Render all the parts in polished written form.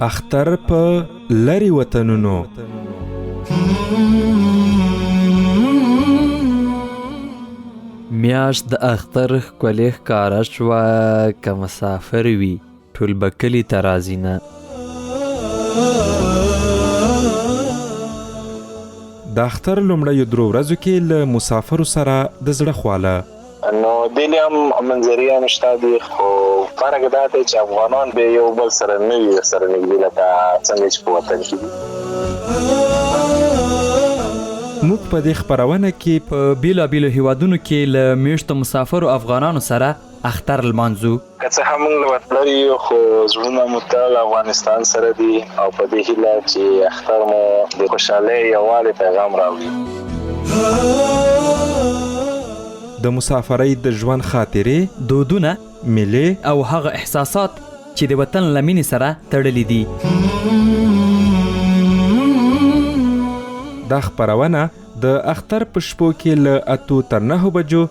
اختر په لری وطنونو. میاشت د اختر ښکلې ښکاره شوه، که مسافر وي ټول به کلي ته راځي نه. د اختر لومړیو درو ورځو کې له مسافرو سره د زړه خواله نو دلی هم منظریه نشته دي، خو فرق دا دی چې افغانان به یو بل سره نه وي سره نږدې لکه څنګه چې په وطن کې دي. موږ په دې خپرونه کې په بیلابیلو هیوادونو کې له میشتو مسافرو افغانانو سره اختر لمانځو. که څه هم موږ له وطن یو، خو زړونه مو تل افغانستان سره دي او په دې هیله چې اختر مو د خوشحالۍ یووالي پیغام راوړي. د مسافرۍ د ژوند خاطرې، دودونه، میلې او هغه احساسات چې د وطن له مینې سره تړلي دي. دا خپرونه د اختر په شپو کې له 8 تر 9 بجو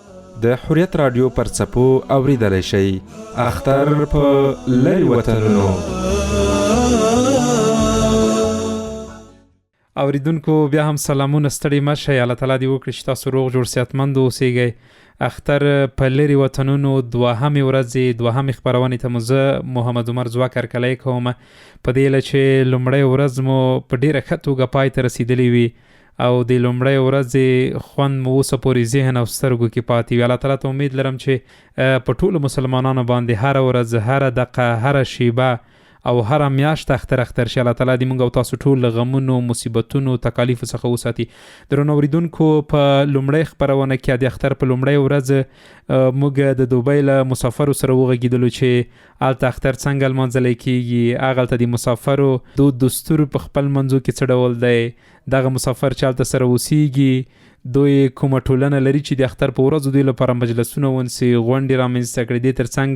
د حریت رادیو پر څپو اوریدلی شئ. اختر په لری وطنونو. اوریدونکو بیا هم سلامونه، ستړي مه شئ. الله تعالی دې وکړي چې تاسو روغ جوړ صحتمند اوسئ. اختر په لری وطنونو دوهمې ورځې دوهمې خپرونې ته مو زه محمد عمر ځواک هرکلی کوم، په دې هیله چې لومړۍ ورځ مو په ډېره ښه توګه پای ته رسېدلې وي او د لومړۍ ورځې خوند مو اوسه پورې ذهن او سترګو کې پاتې وي. الله تعالی ته امید لرم چې په ټولو مسلمانانو باندې هره ورځ، هره دقه، هره شیبه او هره میاشت اختر شي. الله تعالی دې موږ او تاسو ټول له غمونو، مصیبتونو، تکالیفو څخه وساتي. درنو اوریدونکو، په لومړۍ خپرونه کې د اختر په لومړۍ ورځ موږ د دوبۍ له مسافرو سره وغږېدلو چې هلته اختر څنګه لمانځلی کیږي، هغلته د مسافرو دود دستور په خپل منځو کې څه ډول دی، دغه مسافر چې هلته سره اوسیږي دوی کومه ټولنه لري چې د اختر په ورځو دوی لپاره مجلسونه ونسي، غونډې رامنځته کړي، دې تر څنګ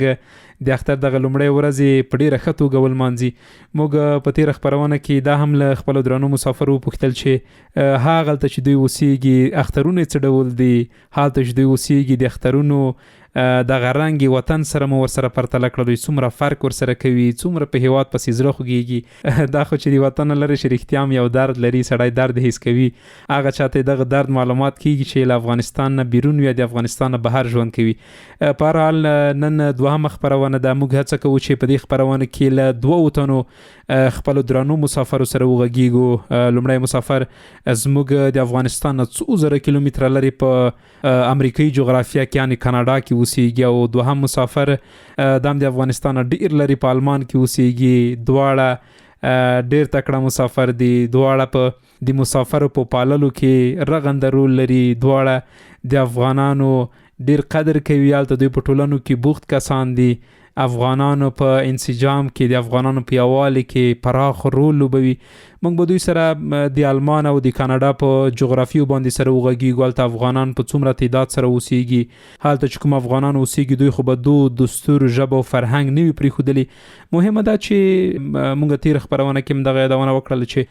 د اختر دغه لومړۍ ورځې په ډېره ښه توګه ولمانځي. موږ په تېره خپرونه کې دا هم له خپلو درنو مسافرو وپوښتل چې هغلته چې دوی اوسیږي اخترونه یې څه ډول دي، هلته چې دوی اوسیږي د اخترونو دغه رنګ وطن سره مو ورسره پرتله کړل، څومره فرق ورسره کوي، څومره په هیواد پسې زړه خوږېږي. دا خو چې د وطن لري چې رښتیا هم یو درد لري، سړی درد حس کوي. هغه چاته دغه درد معلومات کیږي چې له افغانستان نه بیرون وي، د افغانستان نه بهر ژوند کوي. په هر حال نن دوهمه خپرونه ده. موږ هڅه کوو چې په دې خپرونه کې له 2 تنو خپلو درنو مسافرو سره وغږیږو. لومړی مسافر زموږ د افغانستان نه 2000 کیلومتره لري په امریکایي جغرافیه کې یعنې کاناډا کې اوسیږي، او دوهم مسافر دام د افغانستان ډیر لري په آلمان کې اوسیږي. دواړه ډیر تکړه مسافر دي، دواړه په د مسافرو په پاللو کې رغنده رول لري، دواړه د افغانانو ډیر قدر کوي. هلته دوی په ټولنو کې بوخت کسان دي، افغانانو په انسجام کې، د افغانانو په یووالي کې پراخ رول لوبوي. موږ به دوی سره د آلمان او د کاناډا په جغرافیو باندې سره وغږیږو، هلته افغانان په څومره تعداد سره اوسیږي، هلته چې کوم افغانان اوسیږي دوی خو به دود، دستور، ژبه او فرهنګ نه وي پرېښودلي. مهمه ده چې موږ تېره خپرونه کې هم دغه یادونه وکړله چې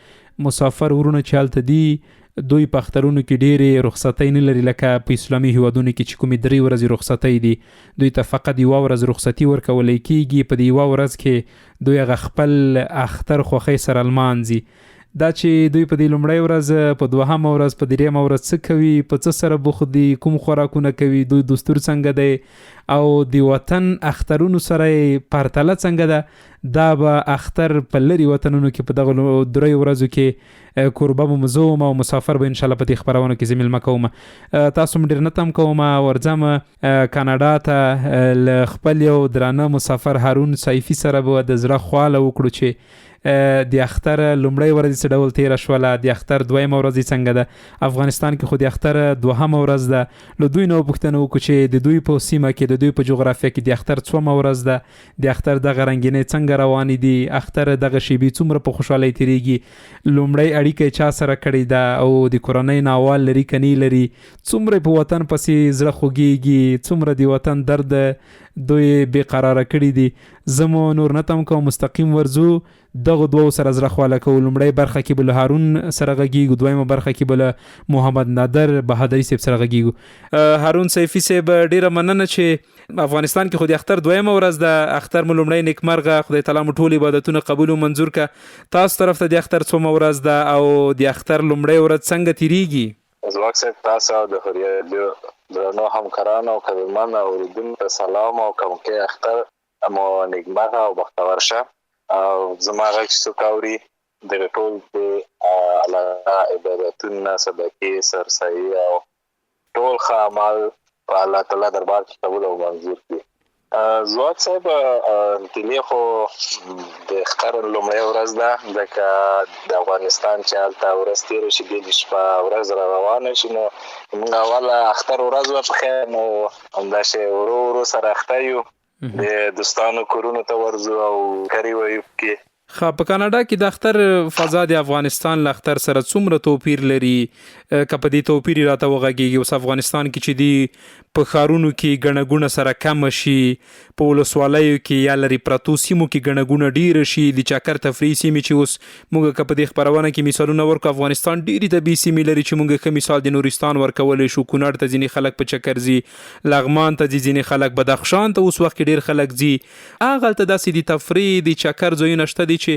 مسافر ورونه چې هلته دي دوی په اخترونو کې ډېرې رخصتۍ نه لري، لکه په اسلامي هیوادونو کې چې کومې 3 ورځې رخصتۍ دي، دوی ته فقط 1 ورځ رخصتي ورکولی کیږي. په دې 1 ورځ کې دوی هغه خپل اختر خوښۍ سره لمانځي. دا چې دوی په دې لومړۍ ورځ، په دوهمه ورځ، په درېیمه ورځ څه کوي، په څه سره بوخت دي، کوم خوراکونه کوي، دوی دستور څنګه دی او د وطن اخترونو سره پرتله څنګه ده، دا به اختر په لري وطنونو کې په دغه 3 ورځو کې کوربه به مزوم او مسافر به انشاءالله په دې خپرونه کې زه میلمه کوم. تاسو م ډېر نه تم کوم، ورځم کاناډا ته له خپل یو درانه مسافر هارون سیفي سره به د زړه خواله وکړو چې د اختر لومړۍ ورځ څه ډول تیره شوله، د اختر دویمه ورځ څنګه ده. افغانستان کې خو د اختر دوهمه ورځ ده. له دوی نه وپوښتنه وکړو چې د دوی په سیمه کې، د دوی په جغرافیه کې د اختر څومه ورځ ده، د اختر دغه رنګینۍ څنګه روانې دي، اختر دغه شیبې څومره په خوشحالۍ تیریږي، لومړۍ اړیکه چا سره کړې ده او د کورنۍ ناوال لري که نه لري، څومره په وطن پسې زړه خوږېږي، څومره د وطن درد دوی بې قراره کړي دي. زه مو نور نه تم کوم، مستقیم ورځو دغه دوه سره زړه خواله کوو. لومړی برخه کې به له هارون سره غږیږو، دویمه برخه کې به له محمد نادر بهادري صاحب سره غږیږو. هارون سیفي صاحب ډیره مننه چې افغانستان کې خو د اختر دویمه ورځ ده. اختر مو لومړی نیکمرغه، خدای تعالی مو ټول عبادتونه قبول او منظور که. تاسو طرف ته د اختر څومه ورځ ده او د اختر لومړی ورځ څنګه تیریږي؟ زواک صاحب تاسو او د حریت درنو همکارانو او قدرمن اوریدونکو ته سلام او کوم کې اختر مو نیکمرغه او بختور شه. او زما غږ چې څوک اوري دغه ټول د الله عبادتونه صدقې سرسایي او ټول ښه اعمال په الله تعالی دربار کې قبول او منظور کړي. زواک صاحب دلې خو د اختر لومړۍ ورځ ده، ځکه د افغانستان چې هلته ورځ تېره شي بیا د شپه ورځ را روانه شي، نو موږ اوله اختر ورځ وه په خیر، نو همداسې ورو ورو سره اخته یو، د دوستانو کورونو ته ورځو او کری ویو کې. په کاناډا کې د اختر فضا د افغانستان له اختر سره څومره توپیر لري؟ که په دې توپیر راته وغږیږي. اوس افغانستان کې چې دی په ښارونو کې ګڼه ګوڼه سره کمه شي، په ولسوالیو کې یا لرې پرتو سیمو کې ګڼه ګوڼه ډیره شي، د چکر تفریحي سیمې چې اوس موږ که په دې خپرونه کې مثالونه ورکو، افغانستان ډیرې طبیعي سیمې لري چې موږ ښه مثال د نورستان ورکولی شو. کونړ ته ځینې خلک په چکر ځي، لغمان ته ځي ځینې خلک، بدخشان ته اوس وخت کې ډیر خلک ځي. هغلته داسې د تفریح د چکر ځایونه شته دي چې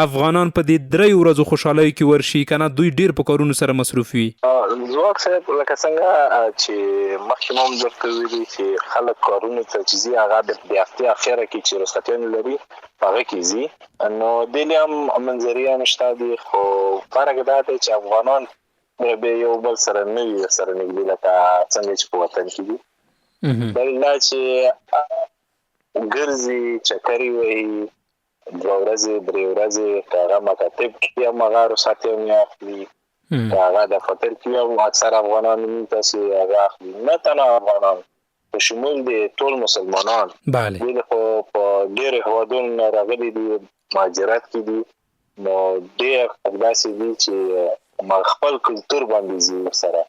افغانان په دې درې ورځو خوشحالۍ کې ورشي، کنه دوی ډیر په کارونو سره مصروف وي. زواک صاحب لکه څنګه چې مخکې مو هم درته ویلي چې خلک کارونو ته چې ځي هغه د هفتې اخره کې چې رخصتیانې لري په هغه کې ځي، نو دلې هم منظرې هم شته دي، خو فرق دا دی چې افغانان به یو بل سره نه وي سره نږدې لکه څنګه چې په وطن کې دي. بل دا چې ګرځي چکرې وهي 2 ورځې 3 ورځې، که هغه مکاتب کې هم هغه رخصتیانې اخلي، که هغه د فطر کې هم اکثر افغانان تاسې هغه اخلي، نه تنها افغانان په شمول د ټول مسلمانان. دوی خو په ډېرو هېوادونو نه راغلي دي، مهاجرت کې دي، نو ډېر داسې دي چې خپل کلتور باندې ځي سره.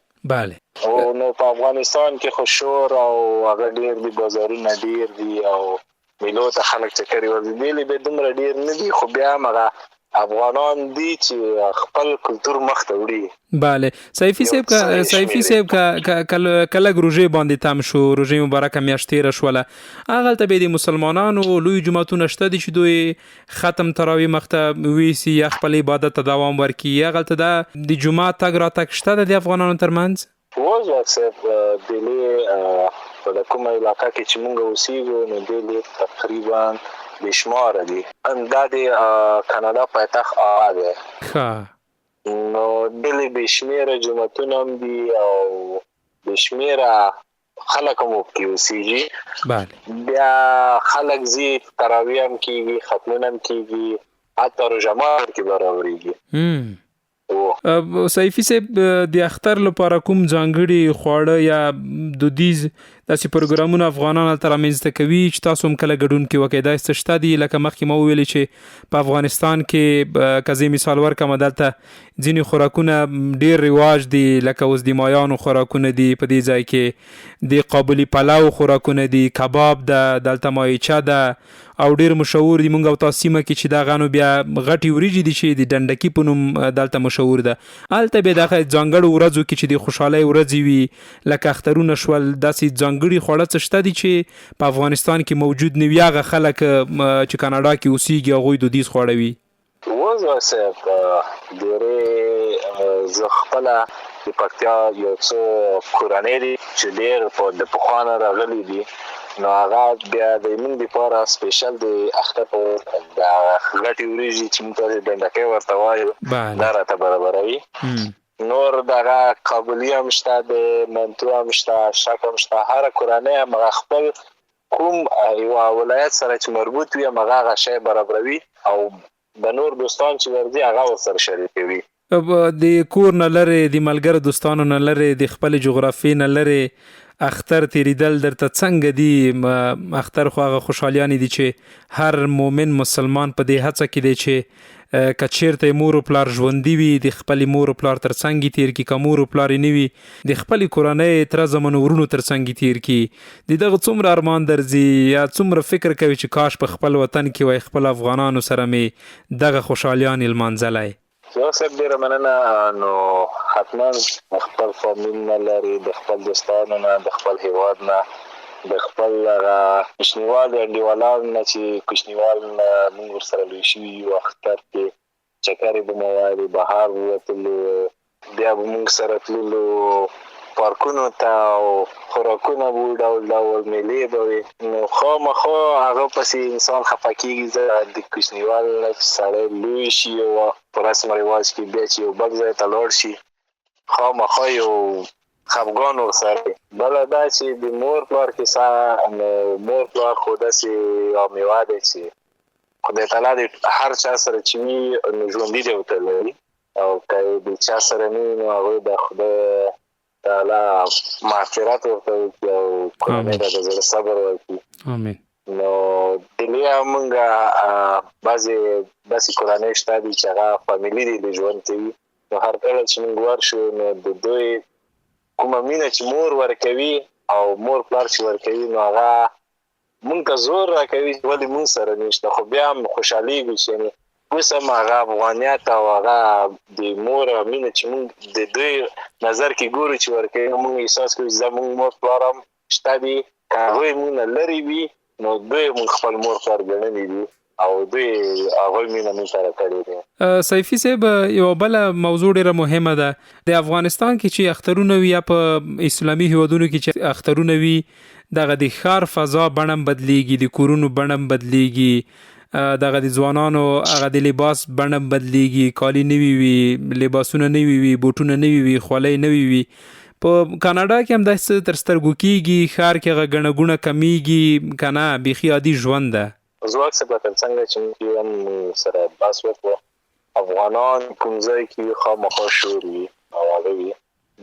او نو په افغانستان کې خو شور او هغه ډېر دي، بازارونه ډېر دي او میلو ته خلک چکرې ورځي، دلې به دومره ډېر نه دي، خو بیا هم هغه افغانان دي چې خپل کلتور مخ ته وړي. سیفي صاحب کله روژې باندې تم شو، روژې مبارکه میاشت تېره شوله، هغلته به د مسلمانانو لوی جوماتونه شته دي چې دوی ختم تراویح مخ ته ویسي یا خپل عبادت ته دوام ورکړي. هغلته د جومات تګ راتګ شته د افغانانو ترمنځ؟ وزواک صاحب دلې په کومه علاقه کې چې موږ اوسېږو نو دلې تقریبا بشماره دي. دا د کاناډا پایتخت آوا دی، نو دلې بشمیره جوماتونه هم دي او بشمیره خلک هم پکې اوسېږي. بیا خلک ځي، تراویح هم کېږي، ختمونه هم کېږي، حتی روژه مار کې به راوړېږي. سیفي صاحب د اختر لپاره کوم ځانګړي خواړه یا دودیز داسې پروګرامونه افغانان هلته رامنځته کوي چې تاسو هم کله ګډون کې وکړئ؟ داسې څه شته دي؟ لکه مخکې ما وویلې چې په افغانستان کې که زه مثال ورکړم دلته ځینې خوراکونه ډېر رواج دي، لکه اوس د مایانو خوراکونه دي، په دې ځای کې د قابلي پلو خوراکونه دي، کباب ده، دلته مایچه ده او ډېر مشهور دي. مونږ او تاسو سیمه کې چې دغه نو بیا غټې وریجې دي چې د ډنډکي په نوم دلته مشهور ده. هلته بیا دغه ځانګړو ورځو کې چې د خوشحالۍ ورځې وي لکه اخترونه شول، داسې ځانګړي خواړه څه شته دي چې په افغانستان کې موجود نه وي، هغه خلک چې کاناډا کې اوسېږي هغوی دودیز خواړه وي؟ وزواک صاحب ډېرې زه خپله د پکتیا یو څو کورنۍ دي چې ډېر د پخوا نه راغلي دي، نو هغه بیا د موږ دپاره سپیشل د اختر په د غټې وریجې چې موږ ته ډنډکی ورته وایو دا راته برابروي. نور دغه قابلي هم شته، د منتو هم شته، شک هم شته. هره کورنۍ هم خپل کوم یوه ولایت سره چې مربوط وي هغه شی برابروي او د نور دوستان چې ورځي هغه ورسره شریکوي. د کور نه لرې، د ملګرو دوستانو نه لرې، د خپل جغرافیې نه لرې اختر تیریدل درته څنګه دي؟ اختر خو هغه خوشحالیانې دي چې هر مؤمن مسلمان په دې هڅه کې دی چې که چیرته مور او پلار ژوندي وي د خپلې مور او پلار تر څنګ تیر کړي، که مور او پلار یې نه وي د خپلې کورنۍ تره زامنو ورونو تر څنګ تیر کړي. د دغه څومره ارمان درځي یا څومره فکر کوي چې کاش په خپل وطن کې وای، خپل افغانانو سره مې دغه خوشحالیانې لمانځلی. صاحب ډېره مننه. نو حتما خپل فامیل نه لري، د خپل دوستانو نه، د خپل هیواد نه، د خپل کوچنیوال انډیوالانو نه چې کوچنیوال موږ ورسره لوی شوي یو. اختر کې چکرې به مو وایلې، بهار ووتلو، بیا به موږ سره تللو پارکونو ته او خوراکونه به ډول ډول میلې به وي. نو خامخا هغه پسې انسان خفه کېږي. زه د کوچنیوال نه چې سړی لوی شي او په رسم رواج کې بیا چې یو بل ځای ته لاړ شي، خامخا یو خفګان ورسره. بله دا چې د مور پلار کیسه، مور پلار خو داسې یو میوه دی چې خدای تعالی د هر چا سره چې وي نو ژوندي دی ورته لري، او که د چا سره نه وي نو هغوی د خدای تعالی مغفرت ورته وکړي او کورنۍ ته د زړه صبر ورکړي. آمین. نو دلې موږ بعضې داسې کورنۍ شته دي چې هغه فامیلي دي د ژوند کوي. نو هر کله چې موږ ورشو نو د دوی کومه مینه چې مور ورکوي او مور پلار چې ورکوي نو هغه مونږ ته زور راکوي چې ولې مونږ سره نشته، خو بیا هم خوشحالېږو چې اوس هم هغه افغانیت او هغه د مور مینه چې مونږ د دوی نظر کې ګورو چې ورکوي، نو مونږ احساس کوو چې زمونږ مور پلار هم شته دي. که هغوی مونږ نه لرې وي نو دوی مونږ خپل مور پلار ګڼلي دي او دوی هغوی مینه مونږ سره کړې دي. سیفي صاحب، یوه بله موضوع ډېره مهمه ده. د افغانستان کې چې اخترونه وي یا په اسلامي هیوادونو کې چې اخترونه وي، دغه د ښار فضا بڼه بدلیږي، د کورونو بڼه بدلیږي، دغه د ځوانانو هغه د لباس بڼه بدلیږي، کالي نوي وي، لباسونه نوي وي، بوټونه نوي وي، خولۍ نوي وي. په کاناډا کې هم داسې تر سترګو کېږي، ښار کې هغه ګڼه ګوڼه کمیږي که نه، بیخي عادي ژوند ده. ځواک صاحب تر څنګه چې موږ هم سره بحث وکړو، افغانان کوم ځای کې خامخا شور وي او هغه وي،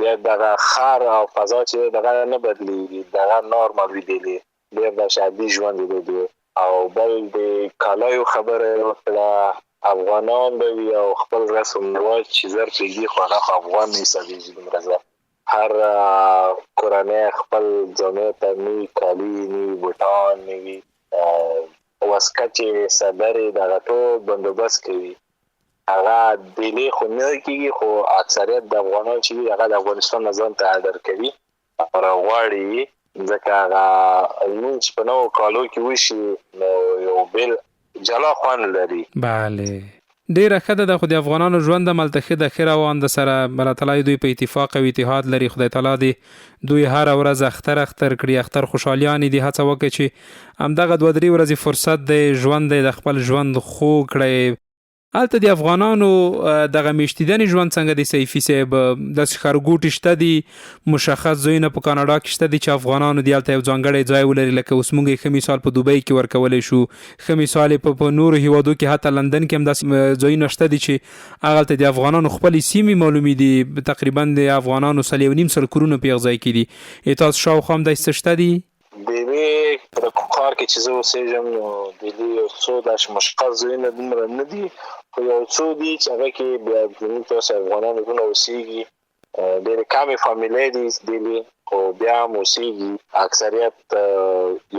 بیا دغه ښار او فضا چې دغه نه بدلیږي، دغه نارمل وي ډېلې، ډېر داسې عادي ژوند یې دی. او بل د کالیو خبره یې وکړه، افغانان به وي او خپل رسم رواج چې زر پرېږدي خو هغه خو افغان نه حسابېږي دومره زر. هر کورنۍ خپل جامې ته نوي کالي، نوي بوټان، نوي واسکټې، صدرې، دغه ټول بندوبست کوي. هغه ډیلې خو نه کېږي، خو اکثریت د افغانان چې وي هغه د افغانستان نه ځان ته اډر کوي او راغواړي، ځکه هغه لمونځ چې په نوو کالو کې وشي نو یو بېل جلا خوند لري. بله، ډیره ښه ده. خو د افغانانو ژوند هملته ښه ده، ښه روان ده سره. الله تعالی دوی په اتفاق او اتحاد لري. خدای تعالی دې دوی هره ورځ اختر کړي، اختر خوشحالیانې دي. هڅه وکړي چې همدغه 2-3 ورځې فرصت دی، ژوند دی، د خپل ژوند خو کړی. هلته د افغانانو دغه میشتیدنې ژوند څنګه دی سیفي صاحب؟ داسې ښارګوټي شته دي، مشخص ځایونه په کاناډا کې شته دي چې افغانانو دې هلته یو ځانګړی ځای ولري، لکه اوس موږ یې ښه مثال په دوبۍ کې ورکولی شو، ښه مثال یې په نورو هیوادو کې، حتی لندن کې هم داسې ځایونه شته دي چې هغلته د افغانانو خپلې سیمې معلومې دي، تقریبا د افغانانو 1.5 کورونه په یو ځای کې دي. تاسو شاوخوا هم داسې څه شته دي؟ دلې په کوم ښار کې چې زه اوسېږم نو دلې یو څو داسې مشخص ځایونه دومره نه دي، خو یو څو دي چې هغه کې بیا زموږ داسې افغانان ورونه اوسېږي. ډېرې کمې فامیلۍ دي دلې، خو بیا هم اوسېږي اکثریت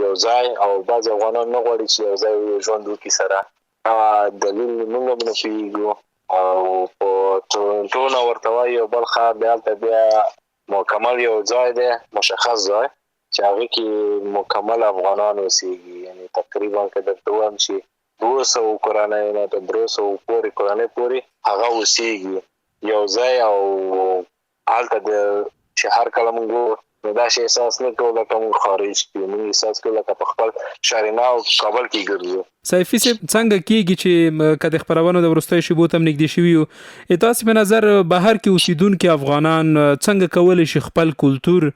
یو ځای، او بعضې افغانان نه غواړي چې یو ځای ژوند وکړي سره. دلیل موږ هم نه پوهېږو. او په ټورنټو نه ورته وایي یو بل ښار دی، هلته بیا مکمل یو ځای دی، مشخص ځای چې هغه کې مکمل افغانان اوسېږي. یعنې تقریبا که درته ووایم چې 200 کورنۍ نه تر 300 پورې کورنۍ پورې هغه اوسېږي یو ځای. او هلته چې هر کله موږ نو داسې احساس نه کوو لکه موږ خارج کړو، موږ احساس کوو لکه په خپل شارینا او کابل کې ګرځو. سیفي صاحب، څنګه کېږي چې که د خپرونو د وروستیو شیبو ته هم نږدې شوي یو، تاسې په نظر بهر کې اوسېدونکي افغانان څنګه کولی شي خپل کلتور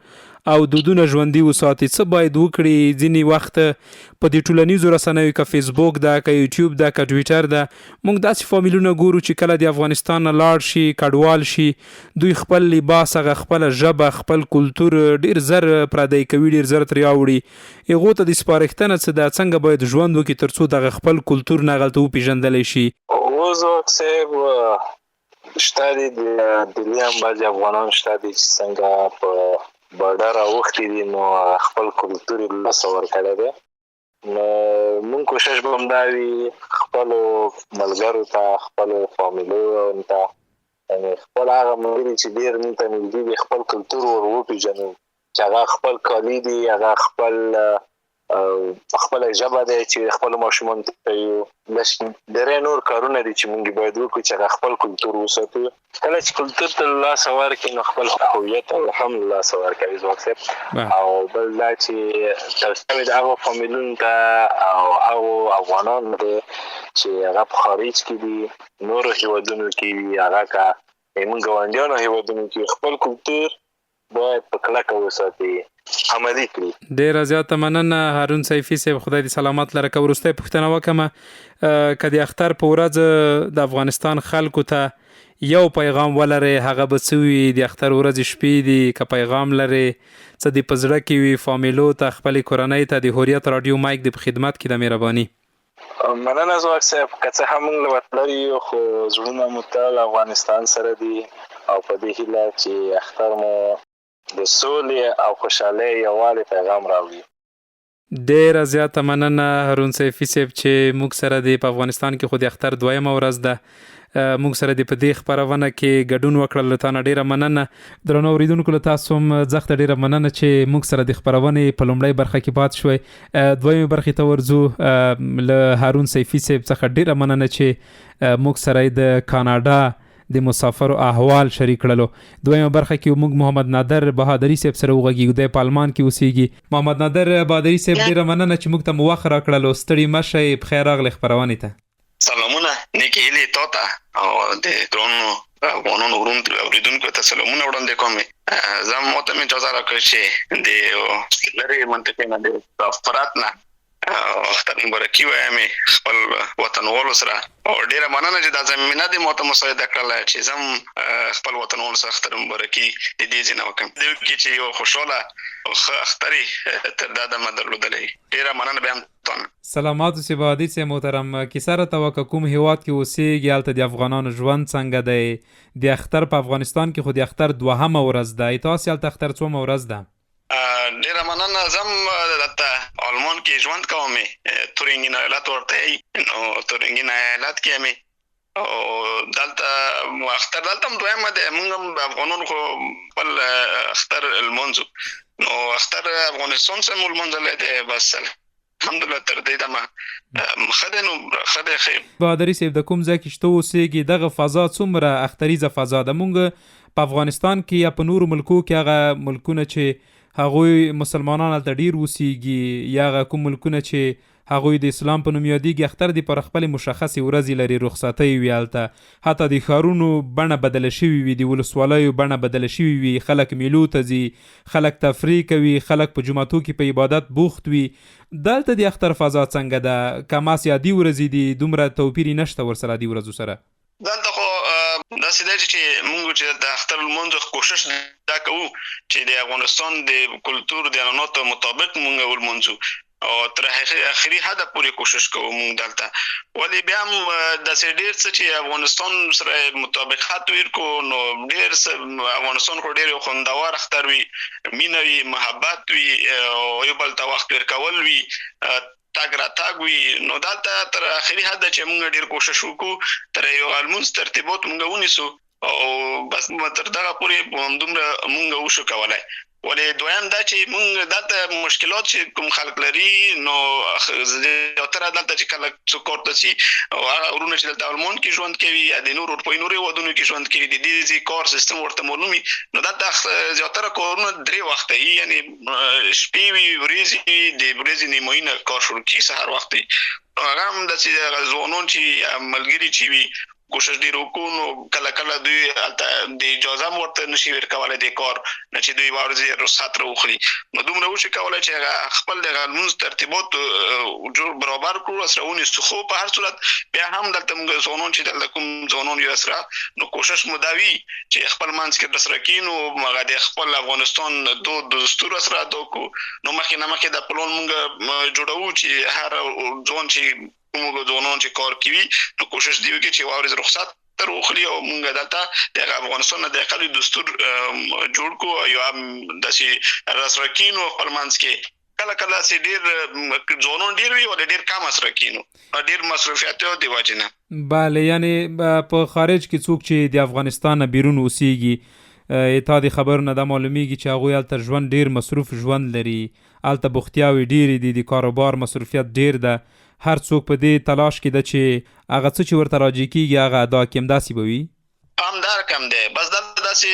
او دودونه ژوندي وساتي، څه باید وکړي؟ ځینې وخت په دې ټولنیزو رسنیو که فیسبوک ده که یوټیوب ده که ټویټر ده موږ داسې فامیلونه ګورو چې کله د افغانستان نه لاړ شي کډوال شي دوی خپل لباس هغه خپله ژبه خپل کلتور ډېر زر پردی کوي، ډېر زر ترې اوړي. هغو ته د سپارښتنه څه ده څنګه باید ژوند وکړي تر څو دغه خپل کلتور نه هغلته وپېژندلی شي؟ اوس صاحب شته دي د لیام بعضې افغانان شته دي چې څنګه په بارډر اوښتي دي نو خپل کلتور یې له لاسه ورکړی دی. نو مونږ کوشش به همدا وي خپلو ملګرو ته خپلو فامیلونو ته یعنې خپل هغه ملګري چې ډېر موږ ته نږدې دي خپل کلتور ور وپېژنو چې هغه خپل کالي دي هغه خپله ژبه دی چې خپلو ماشومانو ته کوي. ډېری نور کارونه دي چې موږ باید وکړو چې هغه خپل کلتور وساتو. کله چې کلتور ته له لاسه ورکړي نو خپل هویت هم له لاسه ورکوي ځواک صاحب. او بل دا چې توصیه د هغو فامیلونو ته او هغو افغانانو دی چې هغه په خارج کې دي نورو هیوادونو کې دي هغه که زموږ ګاونډیانو هیوادونو کې خپل کلتور باید په کلکه وساتي عملي کړي. ډېره زیاته مننه هارون سیفي صاحب، خدای دې سلامت لره. که وروستی پوښتنه وکړمه که د اختر په ورځ د افغانستان خلکو ته یو پیغام ولرې هغه به څه وي؟ د اختر ورځې شپې دي که پیغام لرې څه دې په زړه کې وي فامیلو ته خپلې کورنۍ ته د حریت راډیو مایک دې په خدمت کې د مهرباني. مننه ځواک صاحب. که څه هم موږ له وطن یو خو زړونه مو تل افغانستان سره دي او په دې هیله چې اختر مو د سولې او خوشحالۍ یووالي پیغام راوړي. ډېره زیاته مننه هارون سیفي صاحب چې موږ سره دی په افغانستان کې خو د اختر دویمه ورځ ده موږ سره دی په دې خپرونه کې ګډون وکړل. له تا نه ډېره مننه. درنو اورېدونکو له تاسو هم زښته ډېره مننه چې موږ سره د خپرونې په لومړۍ برخه کې پاتې شوئ. دویمې برخې ته ورځو. له هارون سیفي صاحب څخه ډېره مننه چې موږ سره د کاناډا د مسافرو احوال شریک کړلو. دویمه برخه کې موږ محمد نادر بهادري صاحب سره وغږیږو، د پالمان کې اوسیږي. محمد نادر بهادري صاحب ډېره مننه چې موږ ته مو وخت راکړلو. ستړي مه شئ، پخیر راغلئ خپرونې ته. سلامونه نیکې هیلې تا ته او د ګرانو افغانانو اورېدونکو ته سلامونه وړاندې کوم. زه ما ته مې اجازه راکړئ چې د لرې منطقې نه د فرات نه اختر مبارکي وایم خپل وطنوالو سره او ډیره مننه چې دا زمينه دې مو ته مساعده کړله چې زم خپل وطنوالو سره اختر مبارکي د دې ځنه وکم د کې چې یو خوشاله او اختري تر دا د مدرلودلې. ډیره مننه به هم سلامات اوسې بهادي صاحب محترم. کیسه راته وکړه کوم هیواد کې اوسېږي، هلته د افغانانو ژوند څنګه دی؟ د اختر په افغانستان کې خو د اختر دوهمه ورځ ده، تاسې هلته اختر څومه ورځ ده؟ ډیره مننه. زم دلته آلمان کې ژوند کوم، تورینګن ایالت ورته نو تورینګن ایالت کې مې او دلته اختر دلته هم دویمه ده. موږ هم افغانانو خو خپل اختر لمونځو نو اختر افغانستان سره مو لمونځلی دی. بس الحمدلله تر دې دمه ښه دی. نو ښه دی. ښه بهادري صاحب د کوم ځای کې چې ته اوسېږي دغه فضا څومره اختریزه فضا ده؟ موږ په افغانستان کې یا په نورو ملکو کې هغه ملکونه چې هغوی مسلمانان هلته ډېر اوسېږي یا هغه کوم ملکونه چې هغوی د اسلام په نوم یادېږي اختر دې پر خپلې مشخصې ورځې لري، رخصتۍ وي هلته، حتی د ښارونو بڼه بدله شوې وي، د ولسوالیو بڼه بدله شوې وي، خلک میلو ته ځي، خلک تفریح کوي، خلک په جوماتو کې په عبادت بوخت وي. دلته د اختر فضا څنګه ده؟ کماس یادي ورځې دي، دومره توپیر نشته ورسره دې ورځو سره؟ دلته خو داسې دی چې موږ چې د اختر لمونځ کوشش دا کوو چې د افغانستان د کلتور د عنعناتو مطابق موږ ولمونځو او تر اخري حده پورې کوشش کوو موږ دلته. ولې بیا هم داسې ډېر څه چې افغانستان سره مطابقت ورکو نو ډېر افغانستان خو ډېر خوندور اختر وي، مینه وي، محبت وي او یو بل ته وخت ورکول وي، تاګ را تاګ وي. نو دلته تر اخري حده چې موږ ډېر کوشش وکړو تر یو المونځ ترتیبات موږ ونیسو او بس تر دغه پورې همدومره موږ وشو کولی. ولې دویم دا چې موږ دلته مشکلات چې کوم خلک لري نو زیاتره دلته چې کله څوک کور ته ځي او هغه ورونه چې دلته آلمان کې ژوند کوي یا د نورو اروپایي نورو هېوادونو کې ژوند کوي د دې کار سیستم ورته معلوم وي نو دلته زیاتره کارونه درې وخته وي، یعنې شپې وي، ورځې وي، د ورځې نیمایي نه کار شروع کېږي سهار وخت وي. هغه هم داسې ځوانان چې ملګري چې وي کوشش ډیر وکړو نو کله دوی د اجازه ورته نشي ورکولای د کار نه چې دوی ورځي رخصت راوخلي نو دومره وشي کولای چې خپل د قانون ترتیبات جوړ برابر کړو سره ونیسو خو په هر صورت بیا هم دلته موږ ځوانان چې دلته کوم ځوانان یو سره نو کوشش مداوي چې خپل منځ کې سره کینو مګا د خپل افغانستان دستور سره دوکو نو مخکې د پلان موږ جوړو چې هر ځوان چې موږ ځوانان چې کار کوي نو کوشش دی وکړي چې ورځ رخصت تر وخلي او موږ دلته د افغانستان د خپل دستور جوړ کو یو داسې رسرکینو خپل منځ کې کله سي ډیر ځوانان ډیر وي او ډیر کم سره کینو ډیر مصرفیات دی واجنه بله یعنی په خارج کې څوک چې د افغانستان بیرون اوسېږي تا د خبرونه دا معلومیږي چې هغوی هلته ژوند ډیر مصروف ژوند لري هلته بوختیاوې ډیرې دي د کاروبار مصروفیت ډیر ده هر څوک په دې تلاش کې ده چې هغه څه چې ورته راجع کېږي هغه ادا کړي همداسې به وي همدار کم دی بس داسې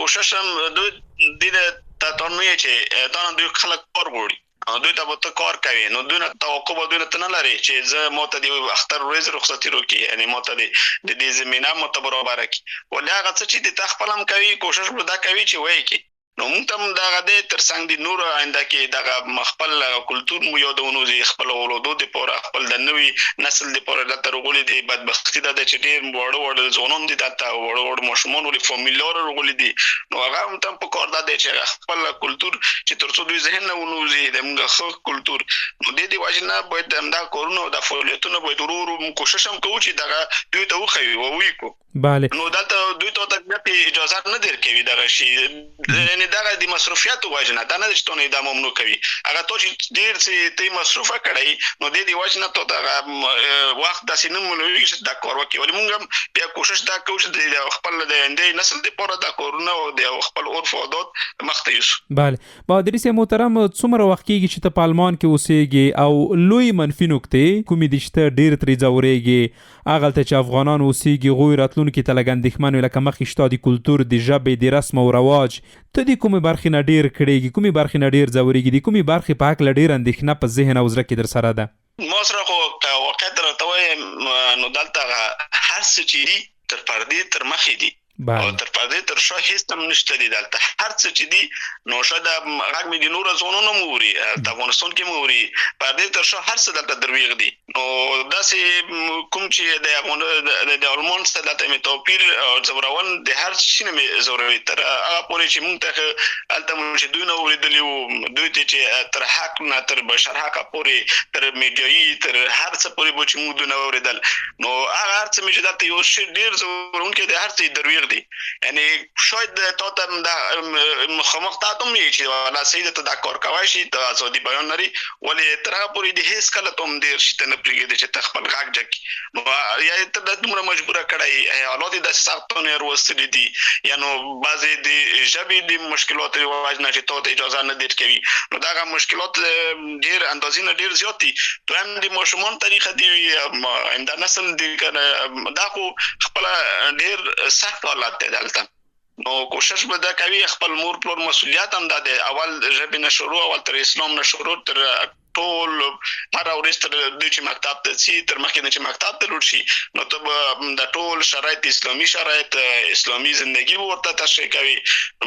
کوشش هم دوی د تطنوی چې دا دوی خلک کار غواړي دوی ته به کار کوي نو دوی نه توقع دوی نه لري چې زه ماته د اختر ورځ رخصتي وکړي یعنی ماته د دې زمينه متبرابر کړي ولې هغه څه چې د تخپل هم کوي کوشش به دا کوي چې وایي کې نو موږ هم دا غده تر څنګ دي نور آینده کې دا خپل کلچر مو یادونو دي خپل ولودو دي پور خپل د نوي نسل دي پور د ترغولي دي بدبختی د چټیر وړو ځونوم دي د وړو مشمون ولې فامیلار ورغولي دي نو هغه هم تم په کار د چې خپل کلچر چې تر څو دوی ذهن نه ونوزي د موږ خپل کلچر نو د دې واجنه باید دا کورونو د فعالیتونو باید ورو کوشش هم کوو چې دا دوی ته وخوي او وی کو بله نو دلته دوی ته د اجازه نه درکوي دا شي یعنی دا د مصرفیات واجنه دا نه چې تونه د ممنوع کوي هغه ته چې ډیر سي ته مصرفه کړی نو د دې واجنه ته دا وخت د سینم نوې چې دا کار وکړي ولې موږ بیا کوشش دا کوو چې د خپل د اندې نسل لپاره دا کورونه او د خپل عرف او عادت مختیس بله بهادري سي محترم څومره وخت کېږي چې ته په آلمان کې اوسېږي او لوی منفي نکتې کومې دي چې ته ډېر ترې ځورېږي هغلته چې افغانان اوسېږي هغوی راتلونکي ته لږ اندېښمن وي لکه مخکې شته د کلتور د ژبې د رسم او رواج ته د کومې برخې نه ډېر کړېږي کومې برخې نه ډېر ځورېږي د کومې برخې په هکله ډېر اندېښنه په ذهن او زړه کې در سره ده ما سره خو واقعیت راته وایم نو دلته هر څه چې دي تر پردې تر مخې دي او تر پردې تر شا هیڅ هم نشته دي دلته هر څه چې دي نو شاید غږ مې د نورو ځوانانو موري د افغانستان کې موري پردې تر شا هر څه دلته درویغ دي نو داسې کوم چې د آلمان سره دلته مې توپیر او زورول د هر شي نه مې زوروي تر هغه پورې چې موږ ته هلته مو چې دوی نه اورېدلي وو دوی ته چې تر حق نه تر بشر حقه پورې تر میډیایي تر هر څه پورې به چې موږ دوی نه اورېدل نو هغه هر څه مې چې دلته یو شی ډېر زورونکی د هر څه درویغ دي یعنی شاید تا ته دا مخامخ تاسو مې چې ولا سید ته دا کار کوي شي د ازادي بیان لري ولې تر هغه پورې د هیڅ کله تم ډیر شته نه پریږدي چې تخپل غاګ جکی نو یا ته د دومره مجبوره کړای حالات د سختونه وروستل دي یا نو بعضی د ژبې د مشکلات واجب نه چې ته اجازه نه درکوي نو دا مشکلات ډیر اندازې نه ډیر زیات دي ته هم د مشمون طریقه دی هم د نسل دی کنه دا خو خپل ډیر سخت حالات دی دلته نو کوشش به دا کوي خپل مور پلور مسؤلیت هم ده اول ژبې نه شروع اول تر اسلام نه شروع تر ټول هر ورځ تر دوی چې مکتب ته ځي تر مخکې نه چې مکتب ته ورشي نو ته د ټول شرایط اسلامي شرایط اسلامي ژوندۍ ورته تشریح کوي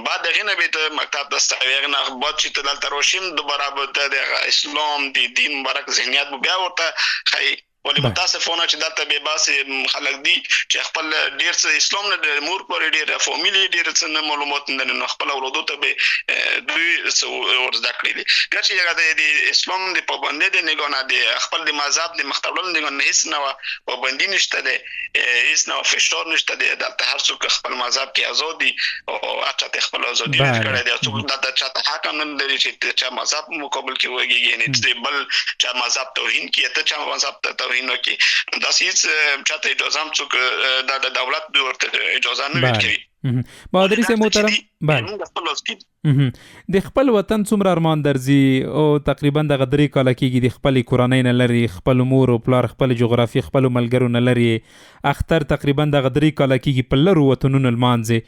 بعد دغه نه به ته مکتب ته ستوي نه بعد چې ته دلته راشم دوباره به د اسلام د دین مبارک ذهنیت بیا ورته خي ولې متاسفانه چې دلته به باسي خلک دي چې خپل ډیر څه اسلام نه د مور پر ډیر فامیلی ډیر څه معلومات نه خپل اولادو ته به دوی ورزده کړی دي چې هغه د اسلام د پابندۍ د نگاه نه دي خپل د مذهب د مختلف نگاه نه هیڅ نه پابندي نشته ده هیڅ نه فشار نشته ده دلته هر څوک خپل مذهب کې آزادي او اچته خپل آزادي کړی دی څوک د چاته حق نه لري چې مذهب مقابل کې وږي یعنی بل چې مذهب توهین کې ته چې مذهب ته توهین کوي دا هیڅ چاته اجازه هم څوک د دولت ورته اجازه نه ورکوي بهادري سي محترم د خپل وطن څومره ارمان درځي او تقریبا د غدري کال کېږي د خپل کورنۍ نه لري خپل مور او پلار خپل جغرافي خپل ملګرو نه لري اختر تقریبا د غدري کال کېږي په لرو وطنونو المانځي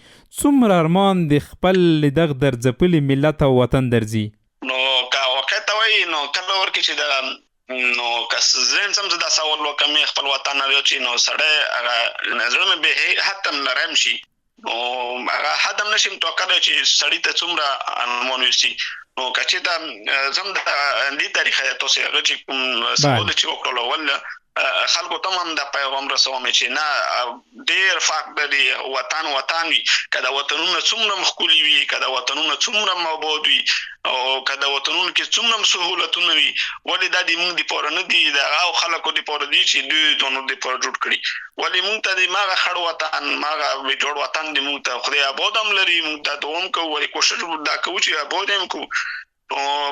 څومره ارمان د خپل دغ درځپلي ملت او وطن درځي نو کا وخت وای نو کله ورکه چې د نو کس زین سم زدا سوال وکم خپل وطن لري چې نو سړی هغه نظر مې به حتم نرم شي او هغه حدم نشم توکل چې سړی ته څومره انمون وسی نو کچې دا زم د دې تاریخ ته څه چې سوال چې وکړل ول خلکو ته هم د پیغام رسوم چې نه ډیر فرق دی وطن وي کله وطنونه څومره مخکولي وي کله وطنونه څومره مبود وي او کله وطنونه کې څومره سہولتونه وي ولې د دې موږ د پوره نه دي د خلکو د پوره دي چې دوی دونو د پوره جوړ کړي ولې موږ ته د ماغه خړ وطن ماغه وی جوړ وطن د موږ ته خدای آبادم لري موږ ته دوم کوو ولې کوشش وکړو دا کوو چې آبادم کو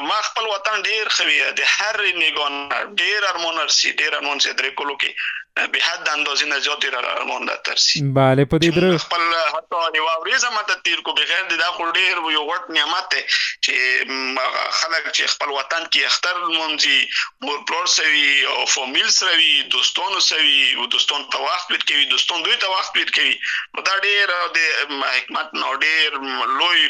ما خپل وطن ډیر خوي د هر نیګون ډیر ارمون سي درې کولو کې به حد اندازې نه زیات ارمون د ترسي bale په دې در خپل حتی یو ورځ ماته تیر کو بغیر د خو ډیر یو وړت نعمت چې خلک چې خپل وطن کې اختر مونږي مور پلور سوي او فامیل سوي دوستانو سوي او دوستان په وخت ور کوي دوستان دوی ته وخت ور کوي دا ډیر د حکمت نو ډیر لوی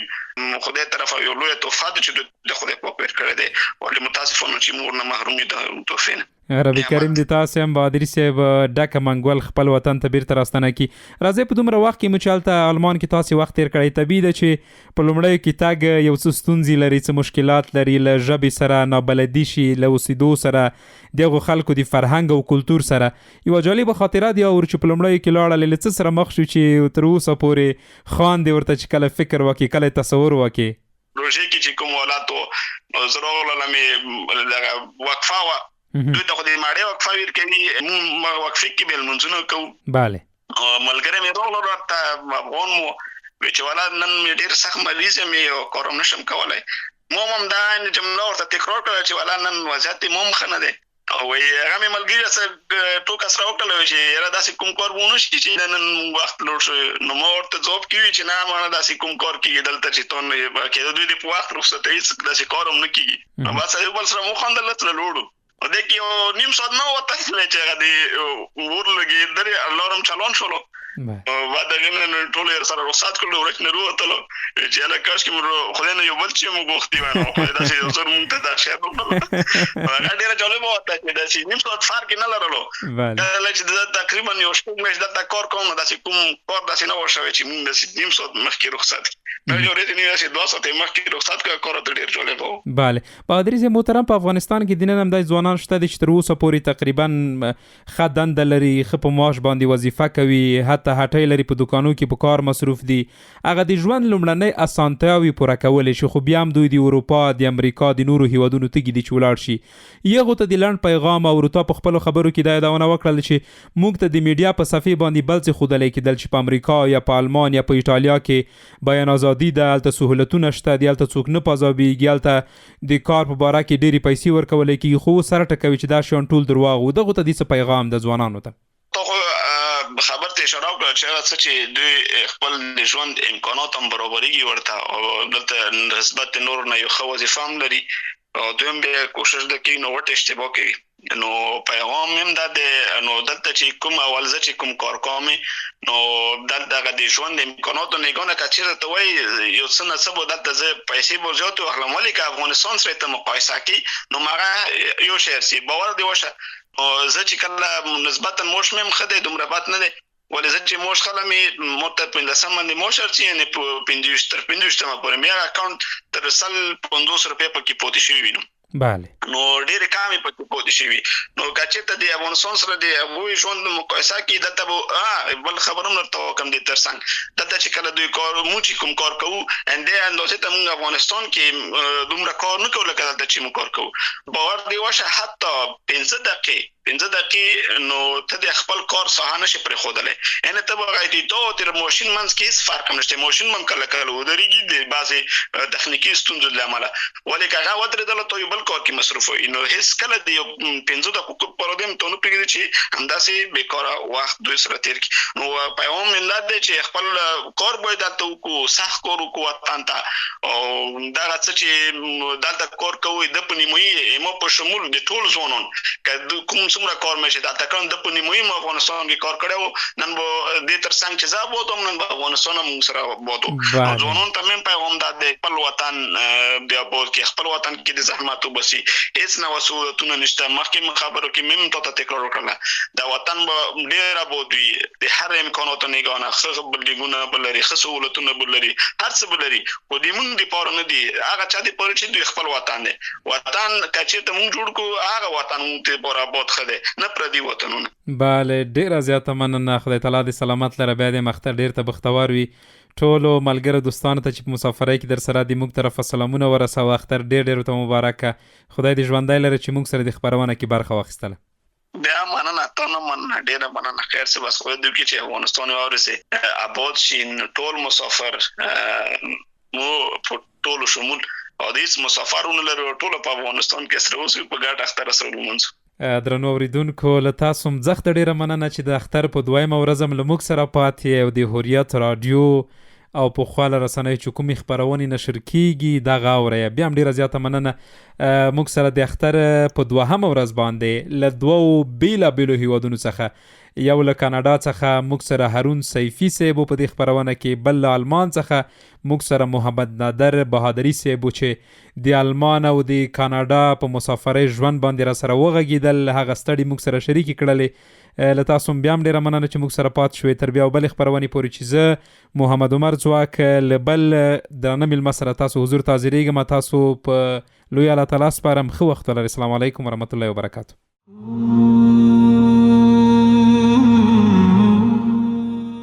خدای طرف یو لوی توفات چې د خدای په پیر کړی دی ولې متاسفانه چې مور نه محرومي د توفین ربي کریم د تاسو هم بادری صاحب ډکه منګول خپل وطن ته بیرته راستنه کی راځي په دومره وخت کې مچالته آلمان کې تاسو وخت تیر کړی طبيعي ده چې په لومړی کې تاګ یو څه ستونزې لري څه مشکلات لري له ژبې سره نابلدي شي له اوسېدو سره دغه خلکو د فرهنګ او کلتور سره یو جالب خاطره دی او چې په لومړی کې لاړه له څه سره مخ شو چې تر اوسه پورې خان دی ورته چې کله فکر وکي کله تصور وکي روزي کې چې کوم ولاتو زرو لمه وقفه دوی ته خو دې ماړې وقفه ور کوي موږ وقفه کې بل منځونه کوو bale ملګری مې ورغلو راته افغان مو چې ولا نن مې ډیر سخت مریض مې او کارم نشم کولای مو هم دا جمله ورته تکرار کړه چې ولا نن وضعیت مو خنه ده او هغه مې ملګری سره ټوک سره وکړل چې یاره داسې کوم کار وونه شي چې نن وخت لور شو نو مو ورته ځواب کوي چې نه ما داسې کوم کار کیږي دلته چې تون کې دوی د وخت رخصت هیڅ داسې کارم نه کیږي نو بس یو بل سره مو خندل تر لوړو او د کې نیم ساعت نه وته چې هغه دی ورلګي درې الارم چالان شولو بعد دغه ټول سره رخصت کړو ورته نه وروتلو چې له کاش کې خدای نه یو بل چې موږ وختي وانه خدای داسې یو څور مونږ ته دا شی وکړو هغه ډیره جالب وته چې داسې نیم ساعت فرق نه لرلو چې دا تقریبا یو شپږ میاشتې دا کار کوم داسې کوم کار داسې نه وشوي چې موږ داسې نیم ساعت مخکې رخصت نه جوړې نه داسې 2 ساعت مخکې رخصت کار ډیر جالب و bale بهادري زه محترم په افغانستان کې دینه هم د ځوانان شته چې تر اوسه پورې تقریبا خدند لري خپ معاش باندې وظیفه کوي حتی هټۍ لري په دکانو کې په کار مصروف دي هغه د ژوند لومړنۍ اسانتیاوي پوره کولې شي خو بیا هم دوی د اروپا د امریکا د نورو هیوادونو تګي دي چې ولاړ شي یغه ته د لند پیغام او ورته په خپل خبرو کې دا یادونه وکړل چې موږ ته د میډیا په صفحه باندې بل څه خودلې کېدل چې په امریکا یا په آلمان یا په ایتالیا کې بیان ازادي ده الته سہولتونه شته دي الته څوک نه پازابيږي الته د کار په باره کې ډېری پیسې ورکول کېږي خو سره ټکوي چې دا شون ټول دروغ و دغه ته د پیغام د ځوانانو ته خبر ته اشاره وکړه چې هغه څه چې دوی خپل ژوند امکانات هم برابرېږي ورته او دلته نسبت نور نه یو ښه وظیفه هم لري او دوی به کوشش کوي نو ورته اشتباه کوي نو پیغام هم دا نو دلته چې کوم اول ځکه چې کوم کار کوم نو دلته د ژوند امکاناتو نه غونه کچره ته وای یو څه نه سبو دلته زه پیسې بوزوت او خپل ملک افغانستان سره ته مقایسه کی نو ماغه یو شهر سي باور دی وشه او زه چې کله نسبتا موش مم خده دومره بات نه دی ولې زه چې موش خلمي مت په لسمه نه موش ارچې نه په 50 تر 50 ما پورې مې اکاونټ تر 500 روپیا پکې پوتې شوی وینم bale نو ډېر کامې پکې پوتې شوی نو کچې ته د افغانستان سره د وې ژوند مقایسه کې دته بل خبرم نرته کوم دي ترڅنګ دته چې کله دوی کار مو چې کوم کار کوو اندې اندازه ته موږ افغانستان کې دومره کار نه کوو لکه دلته چې موږ کار کوو باور دی واشه حتی 15 دقیقې نو ته د خپل کار ساحه نشي پرې خودلې ان ته وغایتي ته تر ماشين منځ کې هیڅ فرق نشته ماشين من کله ودرېږي د بعضي تخنیکی ستونزو لامل ولیک هغه ودرېدل ته یو بل کار کې مصروف وي نو هیڅ کله د 15 دقیقو پر دې ته نو پیږي چې همداسې بیکاره وخت دوی سره تیر کی نو پیغام ملت دی چې خپل کار باید ته کو سخت کار کو وطن ته او دا څه چې دلته کار کوي د پنیموي مو په شمول د ټول ځوانان کله کوم څومره کار مې چې دا تکرار د په نیمه افغانستان کې کار کړو نن به د تر څنګ چې زه بوتم نن به افغانستان موږ سره بوتو ځوانان ته مې پیغام د خپل وطن بیا بول کې خپل وطن کې د زحمت وبسي هیڅ نه وسوتونه نشته مخکې خبرو کې مې ته تکرار وکړه دا وطن به ډیر بودوي د هر امکاناتو نه غواړي خو بلګونه بلري خو سہولتونه بلري هر څه بلري خو دې مونږ د پاره نه دي هغه چا دې پاره چې دوی خپل وطن دی وطن کچې ته مونږ جوړ کو هغه وطن مونږ ته برابر خده نه پردي وطنونه بله ډیره زیاته مننه خدای تعالی دې سلامت لره بیا دې مختر ډیر ته بختور وي ټولو ملګرو دوستانو ته چې په مسافرۍ کې در سره دي موږ طرفه سلامونه ورسوه اختر ډیر ته مبارکه خدای دې ژوندی لري چې موږ سره د خپرونه کې برخه واخیستله بیا مننه ته نه مننه ډیره مننه خیر څه بس خو دې چې افغانستان ورسه آباد شین ټول مسافر مو ټول شمول او دې مسافرونو لري ټول په افغانستان کې سره اوس په ګډ اختر سره ومنځو درنو اوریدونکو له تاسو هم زخته ډیره مننه چې د اختر په دویمه ورځ هم له موږ سره پاتې او د حریت راډیو او په خواله رسنۍ چې کومې خپرونې نشر کیږي دغه اورئ بیا هم ډیره زیاته مننه موږ سره د اختر په دوهمه ورځ باندې له دوو بیلابیلو هیوادونو څخه یو له کاناډا څخه موږ سره هارون سیفي صاحب په دې خپرونه کې بل له آلمان څخه موږ سره محمد نادر بهادري صاحب چې د آلمان او د کاناډا په مسافرۍ ژوند باندې را سره وغږېدل هغه ستړي موږ سره شریکې کړلې له تاسو بیا هم ډیره مننه چې موږ سره پاتې شوې تر بیا او بلې خپرونې پورې چې زه محمد عمر ځواک له بل درانه میلمه سره تاسو حضور ته حاضرېږم تاسو په لوی الله تعالی سپارم ښه وخت ولرئ السلام علیکم ورحمت الله وبرکاتو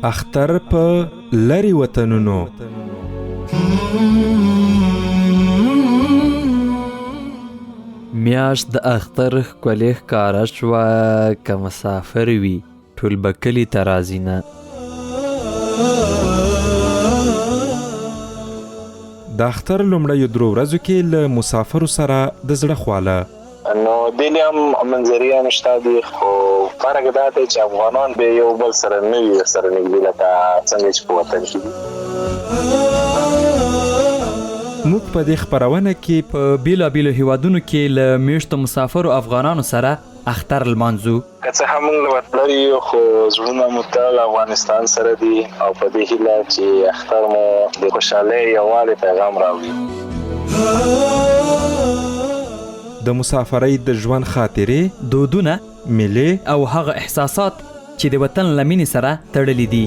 اختر په لری وطنونو میاشت د اختر ښکلې ښکاره شوه که مسافر وي ټول به کلي ته راځي نه د اختر لومړیو درو ورځو کې له مسافرو سره د زړه خواله نو دلی هم منظریه نشته دي خو فرق دا دی چې افغانان به یو بل سره نه وي سره نږدې لکه څنګه چې په وطن کې دي موږ په دې خپرونه کې په بیلابیلو هیوادونو کې له میشتو مسافرو افغانانو سره اختر لمانځو که څه هم موږ له وطن یو خو زړونه مو تل افغانستان سره دي او په دې هیله چې اختر مو د خوشحالۍ یووالي پیغام راوړي د مسافرۍ د ژوند خاطرې دودونه مېلې او هغه احساسات چې د وطن له مینې سره تړلي دي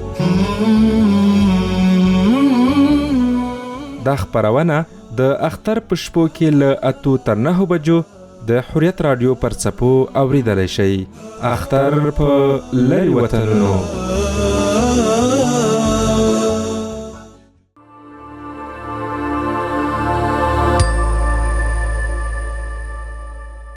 دا خپرونه د اختر په شپو کې له 8 تر 9 بجو د حریت راډیو پر څپو اوریدلی شئ اختر په لری وطنونو